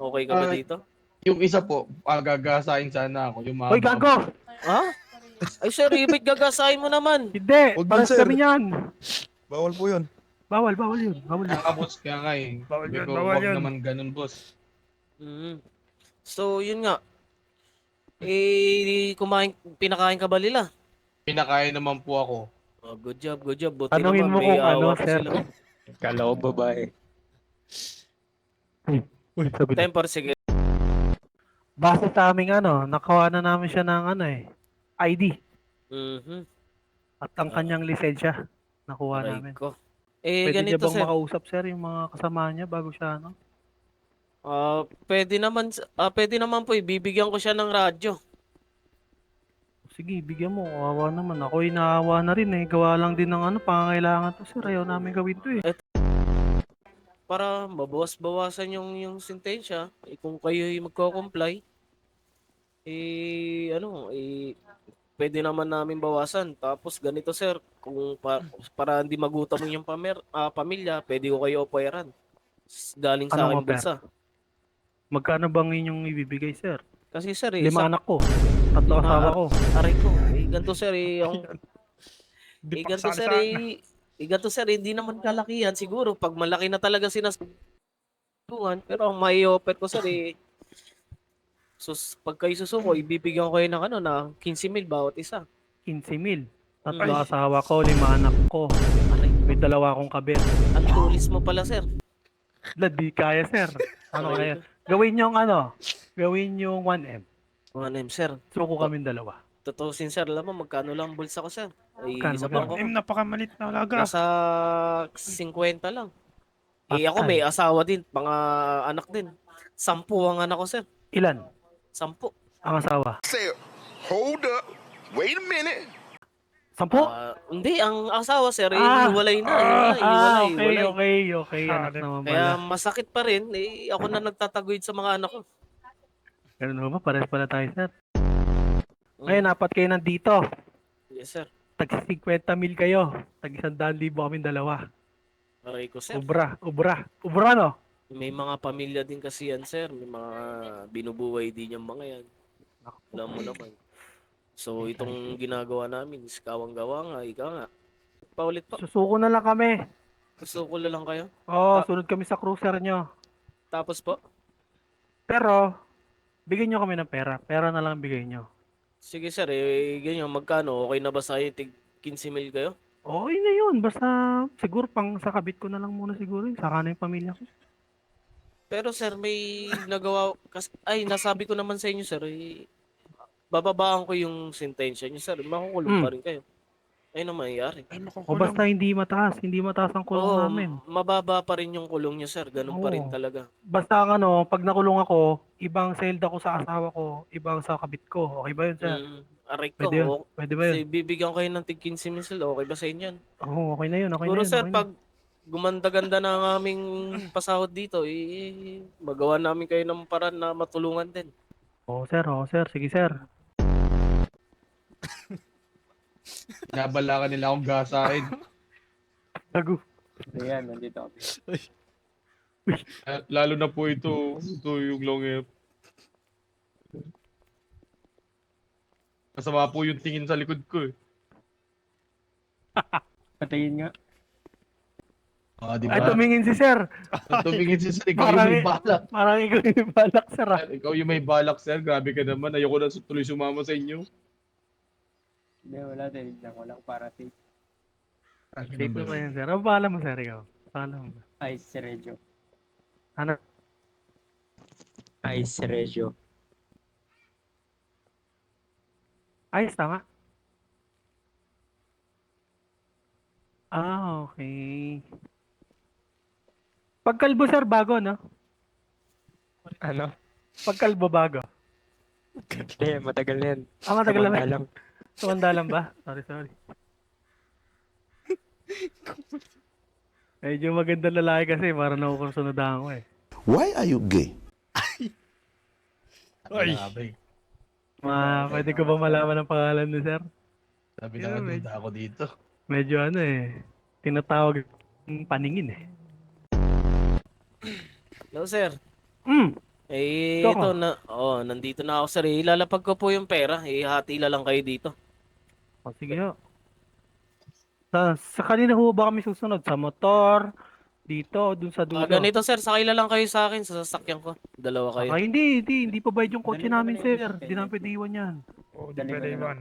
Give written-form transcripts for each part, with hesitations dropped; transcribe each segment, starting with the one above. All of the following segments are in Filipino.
Okay ka ba Ah, dito? yung isa po, gagasahin sana ako. Yung Hoy, mama ko. gago! Ha? Ay, sir, ibig gagasahin mo naman. Hindi! Huwag yun, Paras sir. kami niyan! Bawal po yun. Bawal, bawal yun. Bawal yun. Kaya nga, boss, kaya nga eh. Bawal Sabi yun, ko, bawal wag yun. naman ganun, boss. Mm. So, yun nga. Pinakain ka ba nila? Pinakain naman po ako. Oh, good job, good job. Buti Tanungin naman, mo may kung ano, awa pa sir. sila. Kala ko babae. Uy, sabi na. Temper, sige. Base sa aming nakuha na namin siya ng ID. Mhm. At ang kanyang lisensya. Nakuha Aray namin. ko. Pwede niya Ganito, bang sir. makausap, sir, yung mga kasama niya bago siya Pwede naman po, ibibigyan ko siya ng radyo. Sige, bigyan mo. Kawawa naman. Ako'y naawa na rin eh. Gawa lang din ng pangangailangan to, sir. Ayaw namin gawin to eh. Para mabawas-bawasan yung sentensya. Kung kayo'y magko-comply, pwede naman namin bawasan. Tapos ganito, sir, kung para hindi magutom yung pamilya, pwede ko kayo operan. Galing sa Anong aking offer? bulsa. Magkano bang inyong ibibigay, sir? Kasi sir, 5 anak ko. 3 asawa ko. Aray ko. Ganito sir, Di pa ganito sir, kasali ganito sir, hindi naman kalakihan. Siguro, pag malaki na talaga sinastungan, pero ang may offer ko sir, pag kayo susuko, ibibigyan ko kayo ng na 15,000 bawat isa. 15,000. 3 Ay. asawa ko, 5 anak ko. Aray, May 2 akong kabit. ang tulis mo pala sir. Di kaya, sir. Ano Aray kaya? Gawin yung Gawin yung 1M. Mga name sir. Suko kaming 2. Totoo sir, alam mo, magkano lang ang bulsa ko sir? Ay, Magkano, isa magkano? pa ako. Napakamalit na alaga. Nasa 50 lang. Ako Patay. may asawa din, mga anak din. 10 ang anak ko sir. Ilan? 10. Ang asawa? Say, hold up, wait a minute. 10? Hindi, ang asawa sir, hiwalay na. Okay. Anak naman Kaya pala. masakit pa rin, ako na nagtataguyod sa mga anak ko. Ganun ba? Pares pala tayo, sir. Ngayon, 4 kayo nandito. Yes sir. Tag 50,000 kayo. Tag 100,000 kaming 2. Aray ko sir. Ubra, no? May mga pamilya din kasi yan sir. May mga binubuhay din yung mga yan. Alam mo naman. So itong ginagawa namin, is kawang-gawa nga, ika nga. Paulit pa. Susuko na lang kami. Gusto ko lang kayo. Sunod kami sa cruiser nyo. Tapos po, Pero, bigyan nyo kami ng pera. Pera na lang bigay nyo. sige sir, ganyan, magkano? Okay na ba sa'yo? Tig 15,000 kayo? Okay na yun. Basta, siguro pang sa kabit ko na lang muna siguro. Saka na yung pamilya ko. Pero sir, may nasabi ko naman sa inyo sir, bababaan ko yung sentensya niyo sir. Makukulong pa rin kayo. Ayun ang mangyayari. Ay, O makukulong. basta hindi mataas. Hindi mataas ang kulong namin. Mababa pa rin yung kulong niyo sir. Ganun pa rin Oo. talaga. Basta pag nakulong ako, ibang selda ko sa asawa ko, ibang sa kabit ko. Okay ba yun, sir? Aray ko. Pwede yun. Pwede ba yun? Kasi bibigyan kayo ng tig 15,000 sir. Okay ba sa inyo yan? Oo, okay na yun. Okay Siguro na yun. sir, okay na. pag gumanda-ganda na ang aming pasahod dito, magawa namin kayo ng paraan na matulungan din. Oo, sir. Oo, sir. Sige, sir. Nabalakan nila akong gasahin. Tago. Ayan, nandito kami. Lalo na po ito yung long F. Masama po yung tingin sa likod ko eh. Patayin nga. Di Ay, ba? tumingin si sir. Tumingin si sir, ikaw yung may balak. Parang ikaw yung balak, sir. Ikaw yung may balak, sir. Grabe ka naman. Ayoko na tuloy sumama sa inyo. Hindi, wala. Dinig lang. Wala ko para safe. Safe na ba yan, sir? Ano pala mo, sir? Ikaw? Paalam mo. Ice Regio. Ano? Ice Regio. Ayos, tama. Okay. Pagkalbo, sir, bago, no? Ano? Pagkalbo, bago. Hindi, matagal na yan. Matagal na. Samantalang. Tumandalan ba? Sorry. Medyo maganda lalaki kasi para nakukursunodahan ko eh. Why are you gay? Ay. Pwede ko ba malaman ang pangalan ni sir? Sabi na nga duda ako dito. Medyo tinatawag ng paningin eh. Hello sir. Eh, Ikaw ito ka? na, nandito na ako sir. Ilalapag ko po yung pera. Ihati na lang kayo dito. O, sige ho. Sa kanila ho ba kami susunod? Sa motor? Dito? Dun sa dulo? Ganito sir, sakay na lang kayo sa akin sa sasakyan ko. Dalawa kayo. Saka hindi pa bayad yung kotse Dali mo namin, na yung sir. isip, Hindi namin pwede iwan yan. Oo, di Dali mo pwede na lang. iwan.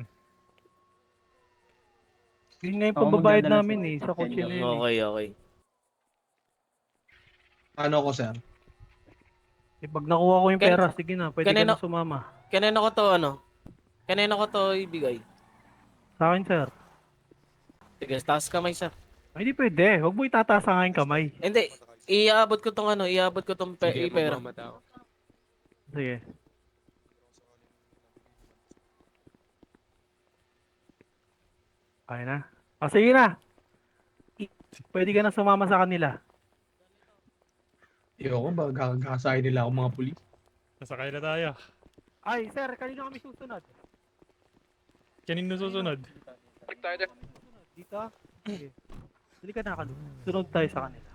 Yun nga yung Ako pambabayad magdadala namin sa- eh, sa kotse na yun eh. Okay, okay. Ano ko, sir? Eh, pag nakuha ko yung Ken- pera, sige na, pwede ka kanina- na sumama. Kanina ko to Kanina ko to ibigay. Sa akin, sir. Sige, taas kamay sir. Ay, hindi pwede. Huwag mo itataas ang aking kamay. Hindi, iabot ko tong pera. Sige. Okay na. O, sige na. Pwede ka na sumama sa kanila. Ayoko ba, gagasahin nila ako mga pulis. Sasakay na tayo. Ay, sir, kanina kami susunod. Kanino susunod? Dito? Sige. Dali ka na kanu. Sunod tayo sa kanila.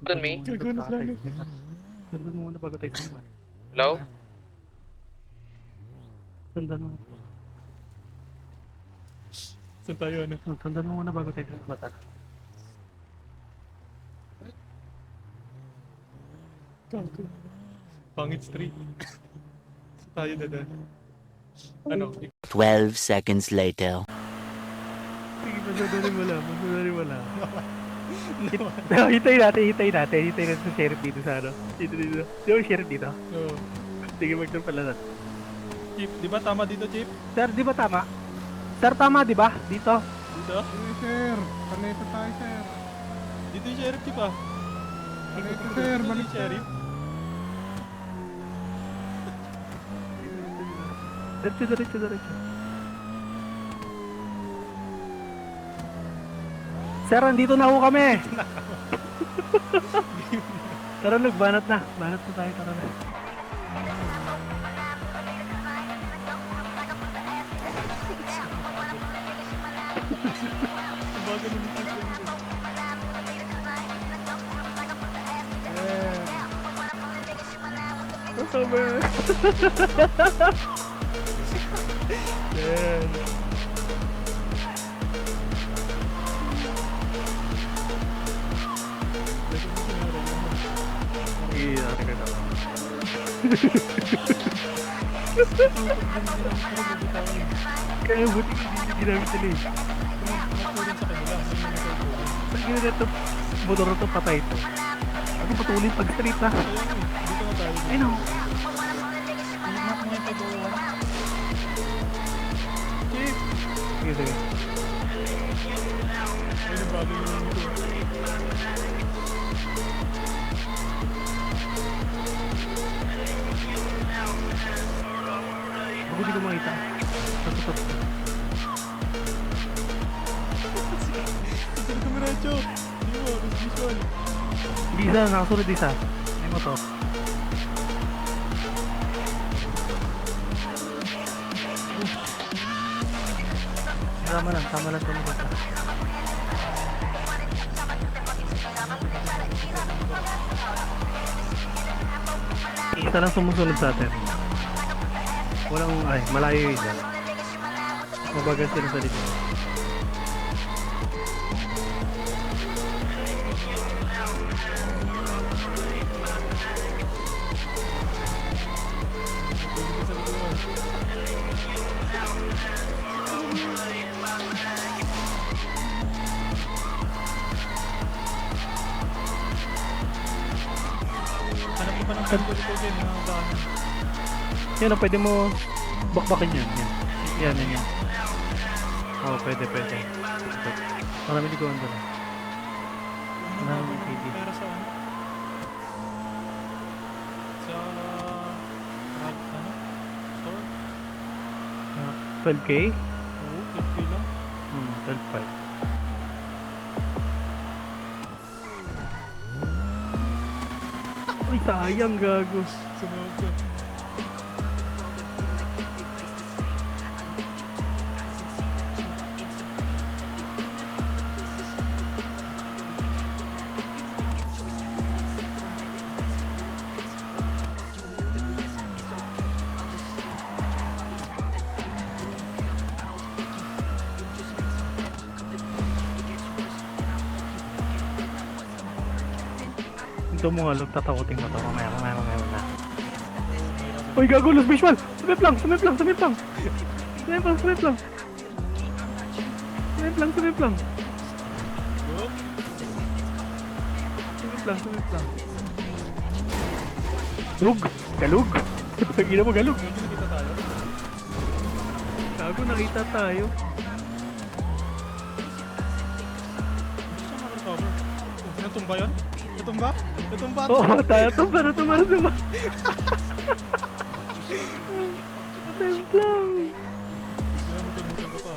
Doon, May? Sundan mo muna bago tayo sumunod. Hello? Sundan mo. Saan tayo ano? Sundan mo muna bago tayo sumunod. Pangit Street. Saan tayo dadaan? Ano? 12 seconds later. Sige, masunod wala. Hintayin natin sa sheriff dito sa ano. Dito. Di ba yung sheriff dito? Oo. Sige, magdun pala na. Chief, di ba tama dito, Chief? Sir, di ba tama? Sir, tama di ba? Dito? Dito? Sir, panito tayo, sir. Dito yung sheriff, Chief ah. Panito, sir. Dito Balik, yung sheriff. Diretso. Sir, andito na ho kami. Tara, banat na. Banat na tayo, tara na. Bago naman yung sheriff. Kasama. Yan. Sige, okay na. Kaya buti hindi ginamit nila eh. Nakurin sa kanila. Sige na ito, motor na ito, patay ito. Ako patuloy pagsalita. Dito na tayo. Ay no. Chief! Sige. Ayun yung bago yung dito. Ako hindi ko makita. Tapos. Saan ka Miracho? Hindi mo, visual. Hindi isa, nakasunod isa. May motor. Tama lang ito. Isa lang sumusunod sa atin. Malayo yung isa. Mabagal sila sa likod. Hanap ko pa ng sample ko din, mga bahan. Yan o, pwede mo bakbakin yan. Yan. Oo, pwede. Marami di ko ando na. Marami hindi. Pero sa ano? Sa... ano? Store? 12K? Oo, 50 lang. 12.5. Ay, sayang gago. Sumawag siya. Ito mo nga, tatakotin mo to. Mamaya na. Uy, gago, lose visual! Sumip lang! Sumip lang! Sumip lang! Lug! Galug! Tagina mo, galug! Nakita tayo. Gago, nakita tayo. Hindi siya makarecover. Oh, natumba yun? Natumba? Natumba? Oo, tayo. Tumba. Attempt lang. Kaya mutin ko pa.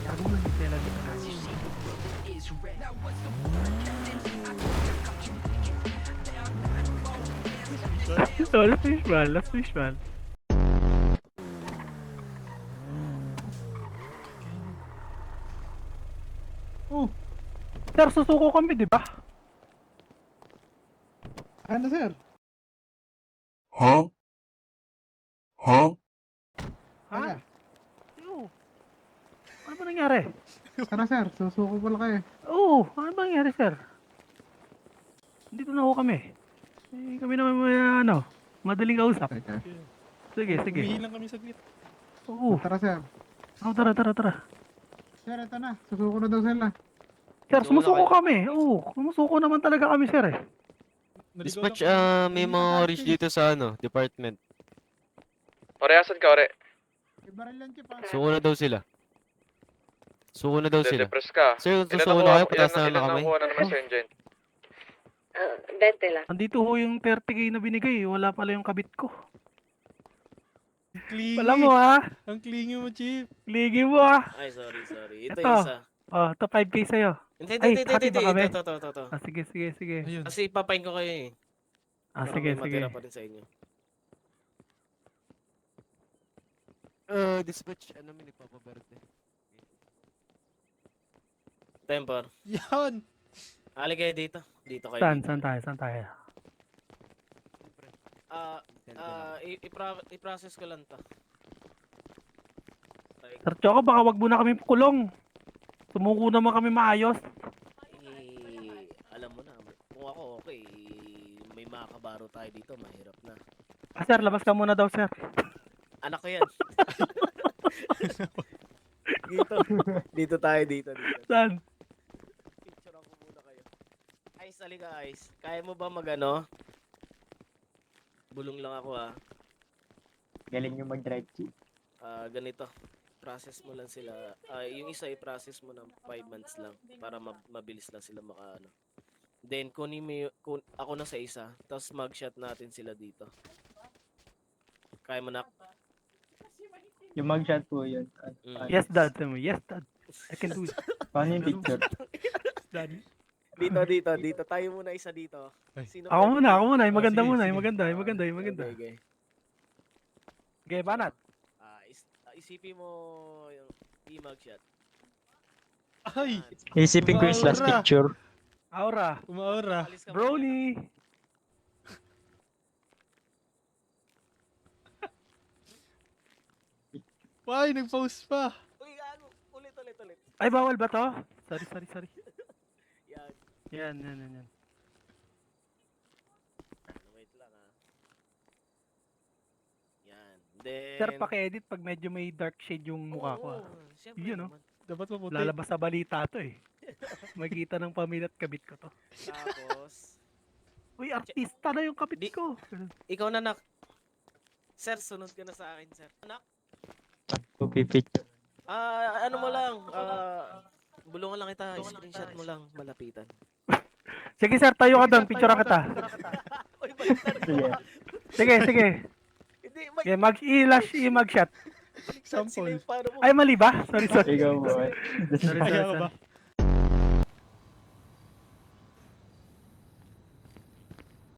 Gago mo, hindi lang. Oh, last fishman. Oh, sir, susuko kami, di ba? Ano, sir? Huh? Huh? Ha? Oo. Ano ba nangyari? Tara, sir. Susuko pala kayo. Oo, ano ba nangyari, sir? Dito na ako kami. Eh, kami naman may madaling kausap. Teka. Sige. Umihi lang kami saglit. Oo. Tara, sir. Oh, tara. Sir, ito na. Susuko na daw sila. Sir, Doon na sumusuko kayo. kami. Oo, sumusuko naman talaga kami, sir eh. Naligaw Dispatch, lang kami. may mga orange dito sa department. Ore, asan ka, Ore? Ibaril lang, Chip, ha? Suko na daw sila. Depress ka. Sir, Ilan susuko na kayo, nakuha, pataas na ilan kami. nakuha na naman sa engine? 20 lang. Andito ho yung 30k na binigay. Wala pala yung kabit ko. Clingy. Wala mo ha. Ang clingy mo, Chief. Ligi mo ha. Ay, sorry. Ito Ito. yung isa. Oh, ito 5k sa'yo. Hindi. hati ba kami? Ito. Ah, sige. Ayun. Ah, Kasi papain ko kayo eh. Para sige. may matira pa rin sa inyo. Dispatch, may nagpapaberde. Temper. Yan. Ali kayo dito. Dito kayo. Saan dito. tayo? I-process ko lang to. Sir Choco, baka wag muna kami kulong. Sumuko naman kami maayos. Alam mo na, kung ako okay, may mga kabaro tayo dito, mahirap na. Ah, sir, labas ka muna daw, sir. Anak ko yan. dito tayo. Saan? Picture ako muna kayo. Ice, halika Ice. Kaya mo ba bulong lang ako ha. Galing yung mag-drive, Chief. Ganito. Process mo lang sila. Yung isa i-process mo ng 5 months lang para mabilis lang sila Then kunin mo ako na sa isa, tapos mag-shot natin sila dito. Kaya mo na. Yung mag-shot po yun. Yes, dad. Yes, dad. I can do it. Paano yung picture? Daddy. Dito tayo muna isa dito. Ay. Sino Ako muna. Yung maganda sige, muna. sige. Yung maganda. Okay. Okay, banat. Isipin mo yung i-mugshot. Ay! Isipin ko yung last Aura. picture. Aura. Umaura. Alis ka muna. Brownie. Why? Nag-post pa. Uy, gago. Ulit. Ay, bawal ba to? Sorry. Yan. Yan. Wait lang ha. Yan. Then... Sir, paki-edit pag medyo may dark shade yung mukha ko. Oo, siyempre Yun, no? naman. Dapat maputi. Lalabas sa balita to eh. Makita ng pamilya at kabit ko to. Tapos... Uy, artista na yung kabit Di- ko. Ikaw na, nak. Sir, sunod ka na sa akin, sir. Anak, Picture. ano mo lang, bulungan lang kita, screenshot mo lang, malapitan. Sige sir, tayo ka doon. Picture kita. Uy, baliktad. Sige. Hindi, Okay, mag-shot. baliktad sila yung paano mo. Ay, mali ba? Sorry. Ikaw mo. Sorry. Kaya ka ba?